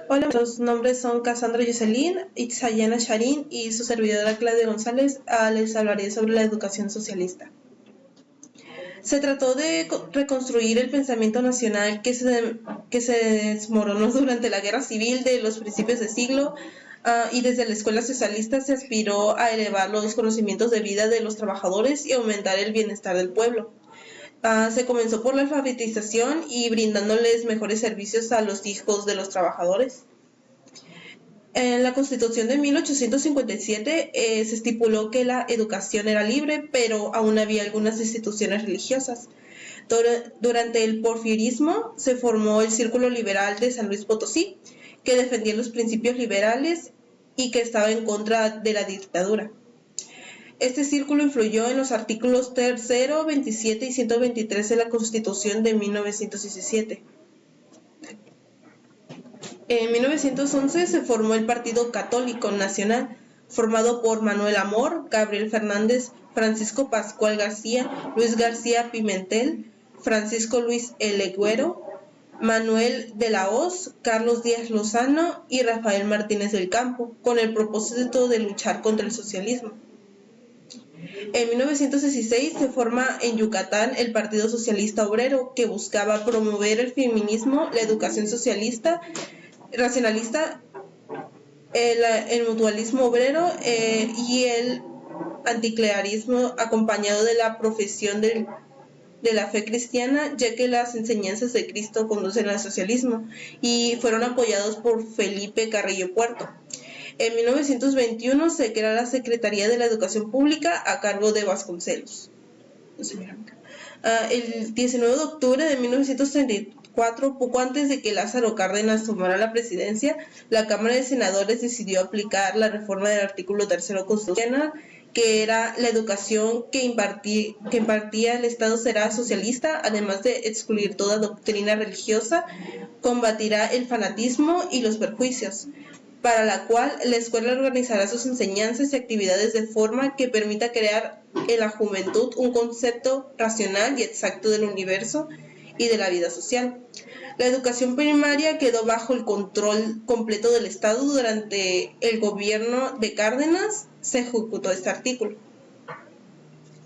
Hola, los nombres son Cassandra Jocelyn, Itzayana Sharin y su servidora Claudia González. Les hablaré sobre la educación socialista. Se trató de reconstruir el pensamiento nacional que se desmoronó durante la guerra civil de los principios de siglo, y desde la escuela socialista se aspiró a elevar los conocimientos de vida de los trabajadores y aumentar el bienestar del pueblo. Se comenzó por la alfabetización y brindándoles mejores servicios a los hijos de los trabajadores. En la Constitución de 1857 se estipuló que la educación era libre, pero aún había algunas instituciones religiosas. Durante el porfirismo se formó el Círculo Liberal de San Luis Potosí, que defendía los principios liberales y que estaba en contra de la dictadura. Este círculo influyó en los artículos 3, 27 y 123 de la Constitución de 1917. En 1911 se formó el Partido Católico Nacional, formado por Manuel Amor, Gabriel Fernández, Francisco Pascual García, Luis García Pimentel, Francisco Luis Elegüero, Manuel de la Hoz, Carlos Díaz Lozano y Rafael Martínez del Campo, con el propósito de luchar contra el socialismo. En 1916 se forma en Yucatán el Partido Socialista Obrero, que buscaba promover el feminismo, la educación socialista, racionalista, el mutualismo obrero y el anticlericalismo, acompañado de la profesión de la fe cristiana, ya que las enseñanzas de Cristo conducen al socialismo, y fueron apoyados por Felipe Carrillo Puerto. En 1921 se crea la Secretaría de la Educación Pública a cargo de Vasconcelos. El 19 de octubre de 1934, poco antes de que Lázaro Cárdenas tomara la presidencia, la Cámara de Senadores decidió aplicar la reforma del artículo 3 constitucional, que era la educación que impartía el Estado será socialista, además de excluir toda doctrina religiosa, combatirá el fanatismo y los perjuicios, para la cual la escuela organizará sus enseñanzas y actividades de forma que permita crear en la juventud un concepto racional y exacto del universo y de la vida social. La educación primaria quedó bajo el control completo del Estado. Durante el gobierno de Cárdenas se ejecutó este artículo.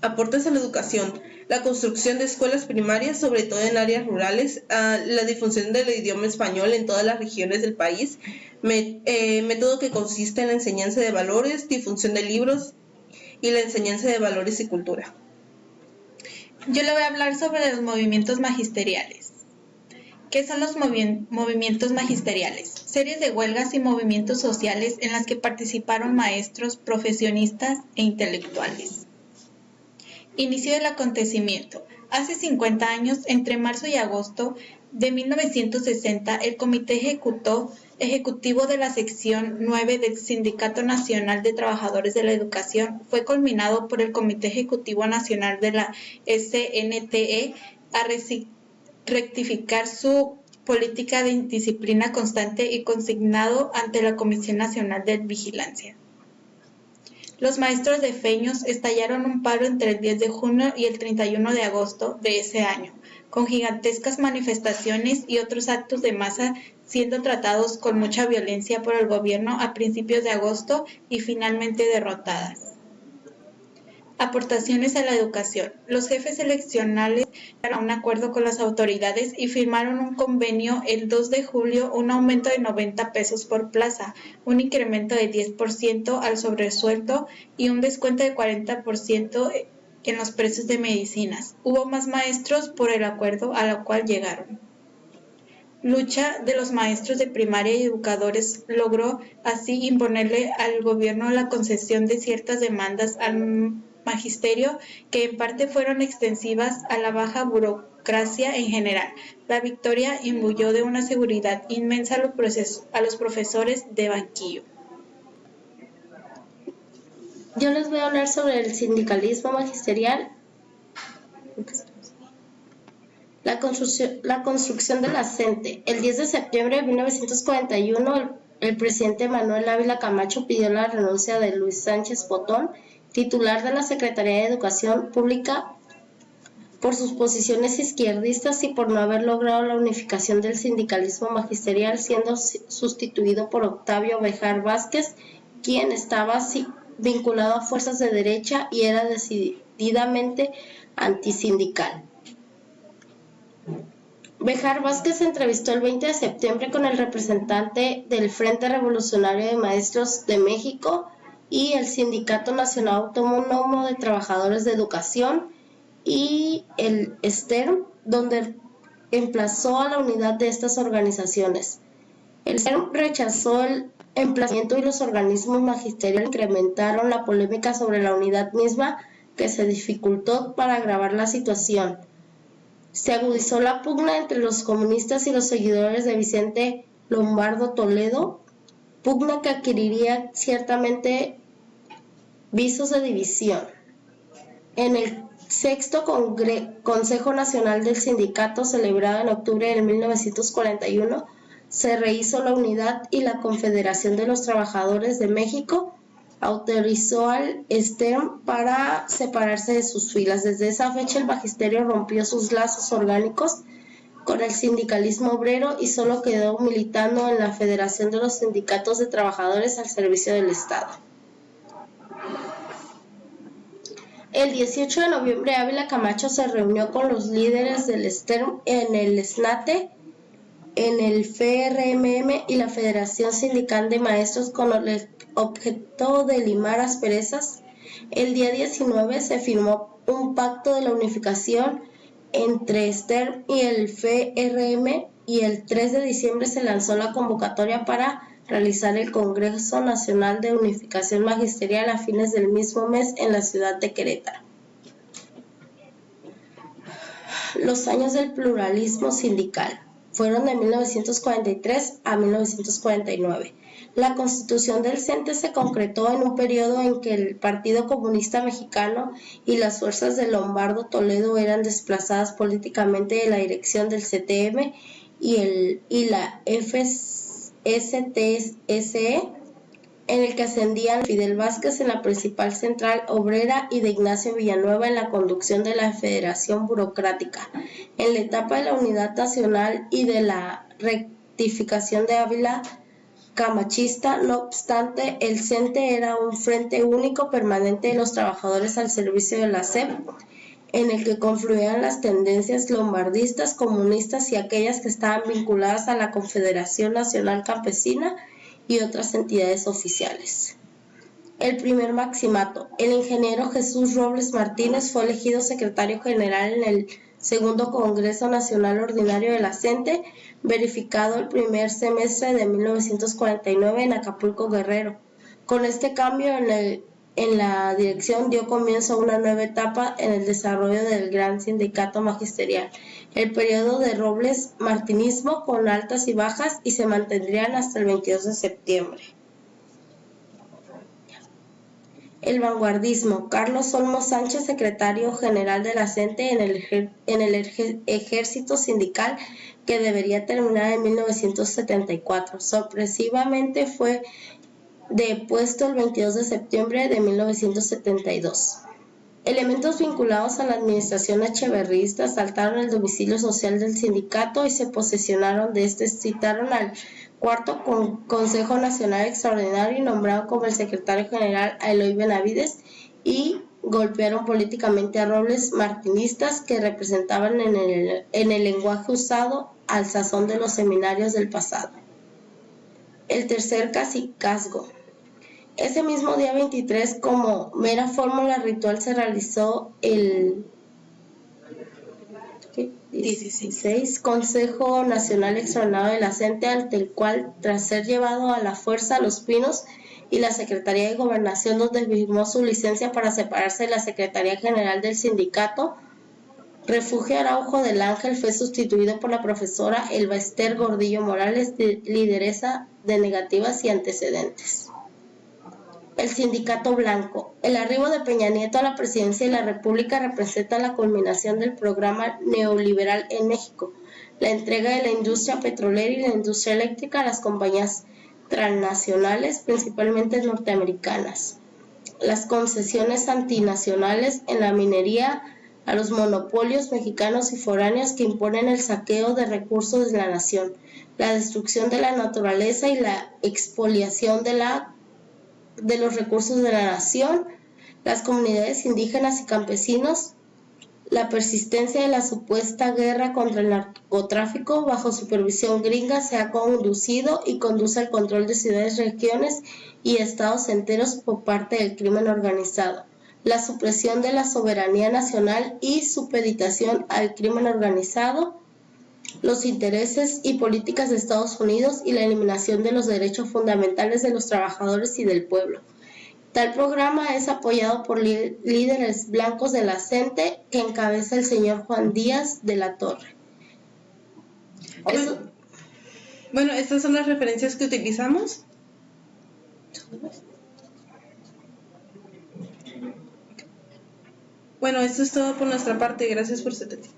Aportes a la educación: la construcción de escuelas primarias, sobre todo en áreas rurales, la difusión del idioma español en todas las regiones del país, método que consiste en la enseñanza de valores, difusión de libros y la enseñanza de valores y cultura. Yo le voy a hablar sobre los movimientos magisteriales. ¿Qué son los movimientos magisteriales? Series de huelgas y movimientos sociales en las que participaron maestros, profesionistas e intelectuales. Inicio del acontecimiento. Hace 50 años, entre marzo y agosto de 1960, el Comité Ejecutivo de la Sección 9 del Sindicato Nacional de Trabajadores de la Educación fue culminado por el Comité Ejecutivo Nacional de la SNTE a rectificar su política de indisciplina constante y consignado ante la Comisión Nacional de Vigilancia. Los maestros defeños estallaron un paro entre el 10 de junio y el 31 de agosto de ese año, con gigantescas manifestaciones y otros actos de masa siendo tratados con mucha violencia por el gobierno a principios de agosto y finalmente derrotadas. Aportaciones a la educación. Los jefes eleccionales llegaron a un acuerdo con las autoridades y firmaron un convenio el 2 de julio, un aumento de 90 pesos por plaza, un incremento de 10% al sobresueldo y un descuento de 40% en los precios de medicinas. Hubo más maestros por el acuerdo a lo cual llegaron. Lucha de los maestros de primaria y educadores logró así imponerle al gobierno la concesión de ciertas demandas al magisterio que en parte fueron extensivas a la baja burocracia en general. La victoria imbuyó de una seguridad inmensa a los profesores de banquillo. Yo les voy a hablar sobre el sindicalismo magisterial. La construcción de la CENTE. El 10 de septiembre de 1941, el presidente Manuel Ávila Camacho pidió la renuncia de Luis Sánchez Botón, titular de la Secretaría de Educación Pública, por sus posiciones izquierdistas y por no haber logrado la unificación del sindicalismo magisterial, siendo sustituido por Octavio Béjar Vázquez, quien estaba vinculado a fuerzas de derecha y era decididamente antisindical. Béjar Vázquez se entrevistó el 20 de septiembre con el representante del Frente Revolucionario de Maestros de México y el Sindicato Nacional Autónomo de Trabajadores de Educación y el STERM, donde emplazó a la unidad de estas organizaciones. El STERM rechazó el emplazamiento y los organismos magisteriales incrementaron la polémica sobre la unidad misma, que se dificultó para agravar la situación. Se agudizó la pugna entre los comunistas y los seguidores de Vicente Lombardo Toledo, pugna que adquiriría ciertamente visos de división. En el sexto Consejo Nacional del Sindicato, celebrado en octubre de 1941, se rehizo la unidad y la Confederación de los Trabajadores de México autorizó al STERM para separarse de sus filas. Desde esa fecha el magisterio rompió sus lazos orgánicos con el sindicalismo obrero y solo quedó militando en la Federación de los Sindicatos de Trabajadores al servicio del Estado. El 18 de noviembre Ávila Camacho se reunió con los líderes del STERM en el SNATE, en el FRMM y la Federación Sindical de Maestros con el objeto de limar asperezas. El día 19 se firmó un pacto de la unificación entre STERM y el FRM y el 3 de diciembre se lanzó la convocatoria para realizar el Congreso Nacional de Unificación Magisterial a fines del mismo mes en la ciudad de Querétaro. Los años del pluralismo sindical fueron de 1943 a 1949. La constitución del CENTE se concretó en un periodo en que el Partido Comunista Mexicano y las fuerzas de Lombardo Toledo eran desplazadas políticamente de la dirección del CTM y la FSTSE, en el que ascendían Fidel Vázquez en la principal central obrera y de Ignacio Villanueva en la conducción de la Federación Burocrática. En la etapa de la unidad nacional y de la rectificación de Ávila camachista, no obstante, el CENTE era un frente único permanente de los trabajadores al servicio de la SEP, en el que confluían las tendencias lombardistas, comunistas y aquellas que estaban vinculadas a la Confederación Nacional Campesina y otras entidades oficiales. El primer maximato. El ingeniero Jesús Robles Martínez fue elegido secretario general en el segundo Congreso Nacional Ordinario de la CENTE, verificado el primer semestre de 1949 en Acapulco, Guerrero. Con este cambio en la dirección dio comienzo a una nueva etapa en el desarrollo del gran sindicato magisterial, el periodo de Robles Martinismo con altas y bajas y se mantendrían hasta el 22 de septiembre. El vanguardismo. Carlos Olmos Sánchez, secretario general de la CENTE en el ejército sindical que debería terminar en 1974. Sorpresivamente fue depuesto el 22 de septiembre de 1972. Elementos vinculados a la administración echeverrista asaltaron el domicilio social del sindicato y se posesionaron de este. Citaron al cuarto Consejo Nacional Extraordinario y nombraron como el secretario general a Eloy Benavides y golpearon políticamente a Robles Martinistas que representaban en el lenguaje usado al sazón de los seminarios del pasado. El tercer cacicazgo. Ese mismo día 23, como mera fórmula ritual, se realizó el 16 Consejo Nacional Extraordinario de la CENTE, ante el cual, tras ser llevado a la fuerza a Los Pinos y la Secretaría de Gobernación, donde firmó su licencia para separarse de la Secretaría General del Sindicato, Refugio Araujo del Ángel fue sustituido por la profesora Elba Ester Gordillo Morales, lideresa de Negativas y Antecedentes. El sindicato blanco. El arribo de Peña Nieto a la presidencia de la República representa la culminación del programa neoliberal en México, la entrega de la industria petrolera y la industria eléctrica a las compañías transnacionales, principalmente norteamericanas, las concesiones antinacionales en la minería, a los monopolios mexicanos y foráneos que imponen el saqueo de recursos de la nación, la destrucción de la naturaleza y la expoliación de los recursos de la nación, las comunidades indígenas y campesinos, la persistencia de la supuesta guerra contra el narcotráfico bajo supervisión gringa se ha conducido y conduce al control de ciudades, regiones y estados enteros por parte del crimen organizado, la supresión de la soberanía nacional y supeditación al crimen organizado, los intereses y políticas de Estados Unidos y la eliminación de los derechos fundamentales de los trabajadores y del pueblo. Tal programa es apoyado por líderes blancos de la CENTE que encabeza el señor Juan Díaz de la Torre. Bueno, estas son las referencias que utilizamos. Bueno, esto es todo por nuestra parte. Gracias por su atención.